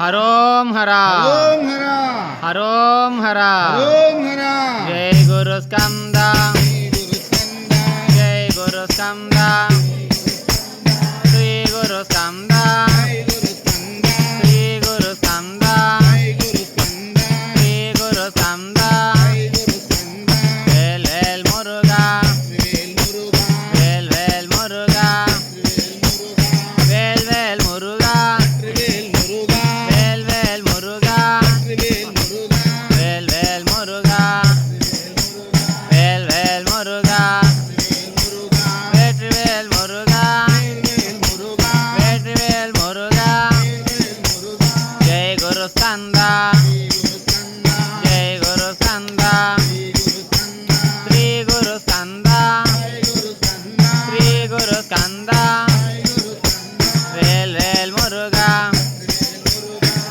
హరోం హర హరోం హర జై గురు స్కంద జై గురు స్కంద శ్రీ గురు స్కంద శ్రీ గురు స్కంద శ్రీ గురు స్కంద వేల్ వేల్ మురుగా వేల్ వేల్ మురుగా వేల్ వేల్ మురుగా వేల్ వేల్ మురుగా వేల్ వేల్ మురుగా వేల్ వేల్ మురుగా వేల్ మురుగా వేల్ మురుగా జై గురు స్కంద జై గురు స్కంద శ్రీ గురు స్కంద శ్రీ గురు స్కంద వేల్ వేల్ మురుగా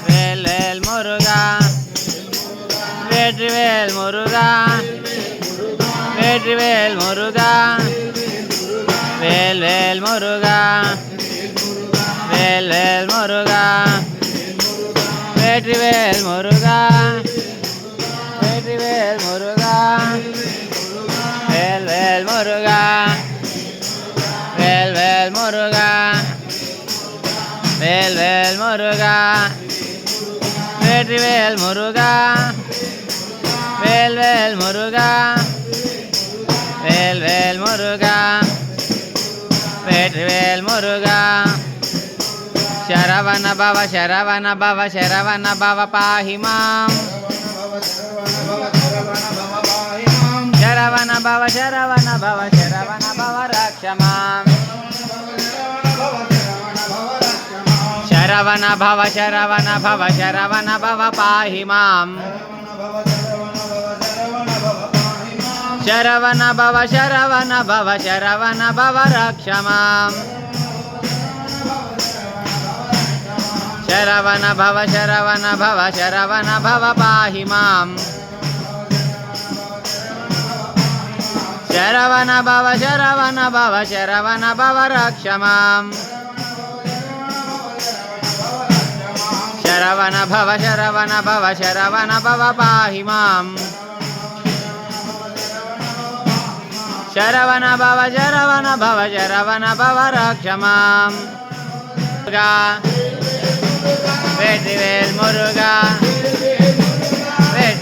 వేల్ వేల్ మురుగా వేల్ మురుగా వేల్ మురుగా వేల్ వేల్ మురుగా వేల్ వేల్ మురుగా వేల్ మురుగా వేల్ మురుగా వేల్ వేల్ మురుగా వేల్ వేల్ మురుగా వేల్ వేల్ మురుగా వేల్ మురుగా వేల్ వేల్ మురుగా వేల్ వేల్ మురుగా వేల్ మురుగా శరవణ భవ శరవణ భవ శరవణ భవ పాహి మాం శరవణ భవ శరవణ భవ శరవణ భవ రక్ష మాం శరవణ భవ శరవణ భవ శరవణ భవ పాహి మాం శరవణ భవ శరవణ భవ శరవణ భవ రక్ష మాం శరవణ భవ శరవణ భవ శరవణ భవ పాహి మాం శరవణ భవ శరవణ భవ శరవణ భవ రక్ష మాం శరవణ భవ శరవణ భవ శరవణ భవ పాహి మాం శరవణ భవ శరవణ భవ శరవణ భవ రక్ష మాం వేల్ మురుగా వేల్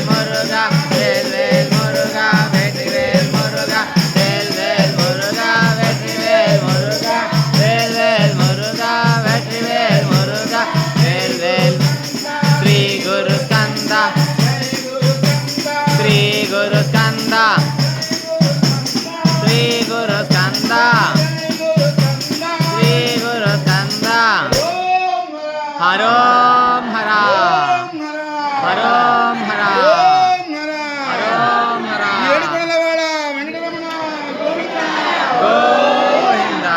మురుగా వేల్ వేల్ మురుగా వేల్ మురుగా వేల్ వేల్ మురుగా వేల్ మురుగా వేల్ వేల్ మురుగా వేల్ మురుగా వేల్ వేల్ శ్రీ గురు స్కంద శ్రీ గురు స్కంద శ్రీ గురు స్కంద శ్రీ గురు స్కంద హరోం హర హరోం హర హరోం హర గోవింద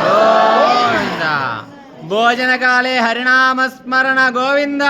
గోవింద భోజనకాలే హరినామస్మరణ గోవింద